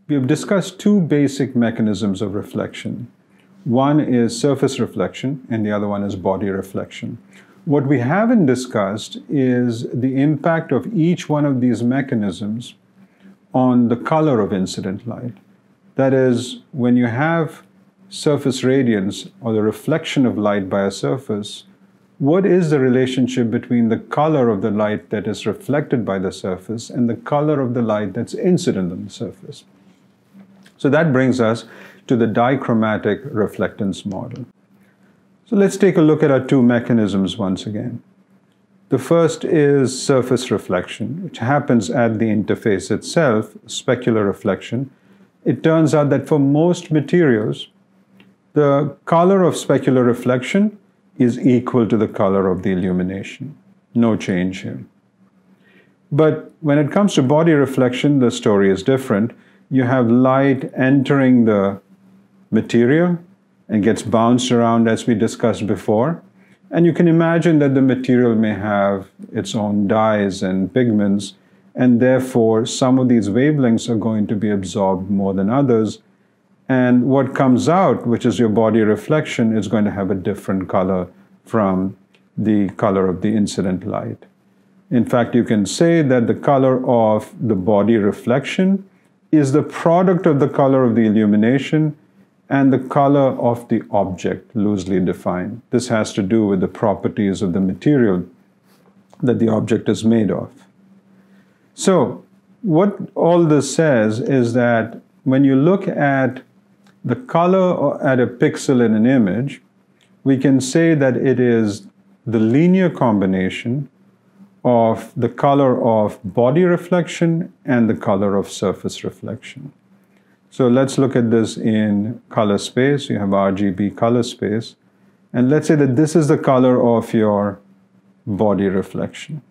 We have discussed two basic mechanisms of reflection. One is surface reflection, and the other one is body reflection. What we haven't discussed is the impact of each one of these mechanisms on the color of incident light. That is, when you have surface radiance, or the reflection of light by a surface, what is the relationship between the color of the light that is reflected by the surface and the color of the light that's incident on the surface? So that brings us to the dichromatic reflectance model. So let's take a look at our two mechanisms once again. The first is surface reflection, which happens at the interface itself, specular reflection. It turns out that for most materials, the color of specular reflection is equal to the color of the illumination. No change here. But when it comes to body reflection, the story is different. You have light entering the material and gets bounced around, as we discussed before. And you can imagine that the material may have its own dyes and pigments, and therefore some of these wavelengths are going to be absorbed more than others. And what comes out, which is your body reflection, is going to have a different color from the color of the incident light. In fact, you can say that the color of the body reflection is the product of the color of the illumination and the color of the object, loosely defined. This has to do with the properties of the material that the object is made of. So, what all this says is that when you look at the color at a pixel in an image, we can say that it is the linear combination of the color of body reflection and the color of surface reflection. So let's look at this in color space. You have RGB color space. And let's say that this is the color of your body reflection.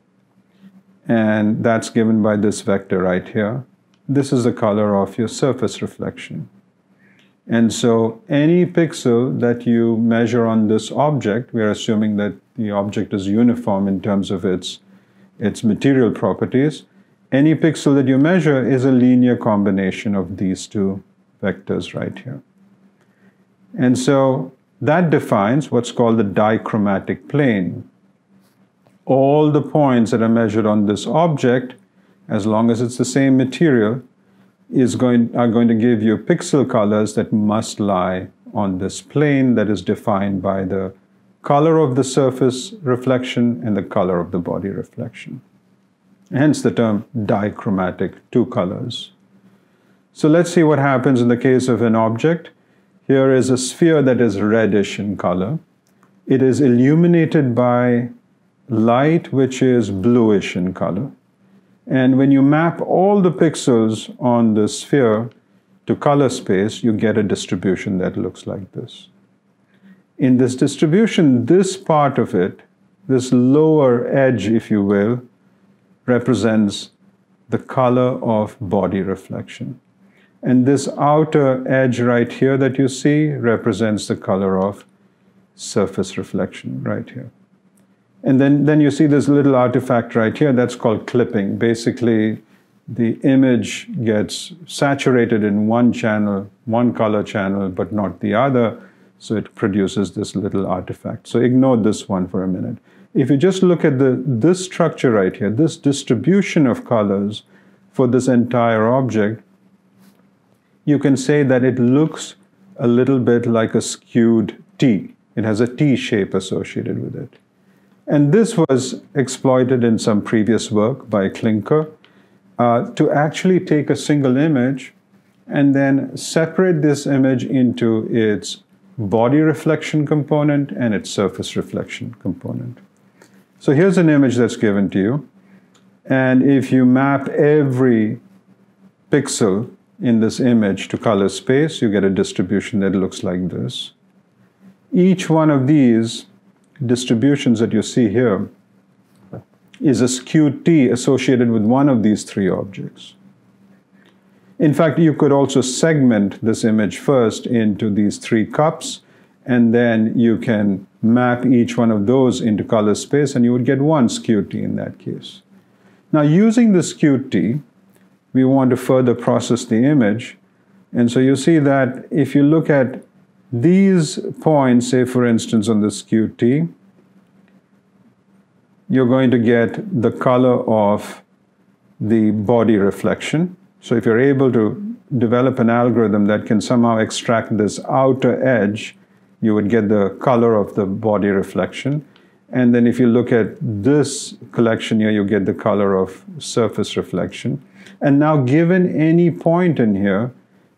And that's given by this vector right here. This is the color of your surface reflection. And so any pixel that you measure on this object, we are assuming that the object is uniform in terms of its material properties. Any pixel that you measure is a linear combination of these two vectors right here. And so that defines what's called the dichromatic plane. All the points that are measured on this object, as long as it's the same material, are going to give you pixel colors that must lie on this plane that is defined by the color of the surface reflection and the color of the body reflection. Hence the term dichromatic, two colors. So let's see what happens in the case of an object. Here is a sphere that is reddish in color. It is illuminated by light which is bluish in color. And when you map all the pixels on the sphere to color space, you get a distribution that looks like this. In this distribution, this part of it, this lower edge, if you will, represents the color of body reflection. And this outer edge right here that you see represents the color of surface reflection right here. And then you see this little artifact right here that's called clipping. Basically, the image gets saturated in one channel, one color channel, but not the other. So it produces this little artifact. So ignore this one for a minute. If you just look at this structure right here, this distribution of colors for this entire object, you can say that it looks a little bit like a skewed T. It has a T shape associated with it. And this was exploited in some previous work by Klinker to actually take a single image and then separate this image into its body reflection component and its surface reflection component. So here's an image that's given to you. And if you map every pixel in this image to color space, you get a distribution that looks like this. Each one of these distributions that you see here is a skewed T associated with one of these three objects. In fact, you could also segment this image first into these three cups, and then you can map each one of those into color space, and you would get one skewed T in that case. Now, using the skewed T, we want to further process the image, And so you see that if you look at these points, say for instance on this QT, you're going to get the color of the body reflection. So if you're able to develop an algorithm that can somehow extract this outer edge, you would get the color of the body reflection. And then if you look at this collection here, you get the color of surface reflection. And now given any point in here,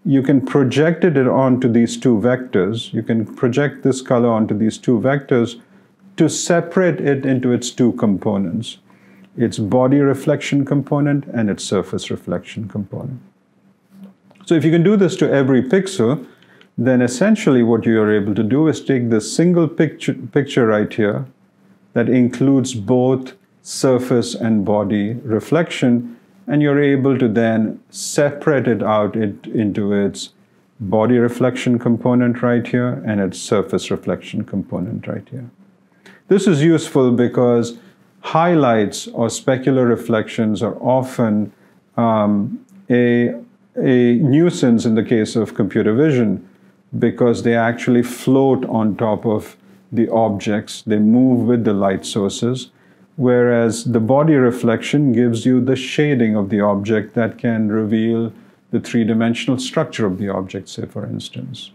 you can project it onto these two vectors. You can project this color onto these two vectors to separate it into its two components, its body reflection component and its surface reflection component. So if you can do this to every pixel, then essentially what you are able to do is take this single picture right here that includes both surface and body reflection, and you're able to then separate it out into its body reflection component right here and its surface reflection component right here. This is useful because highlights or specular reflections are often a nuisance in the case of computer vision because they actually float on top of the objects. They move with the light sources, whereas the body reflection gives you the shading of the object that can reveal the three-dimensional structure of the object, say, for instance.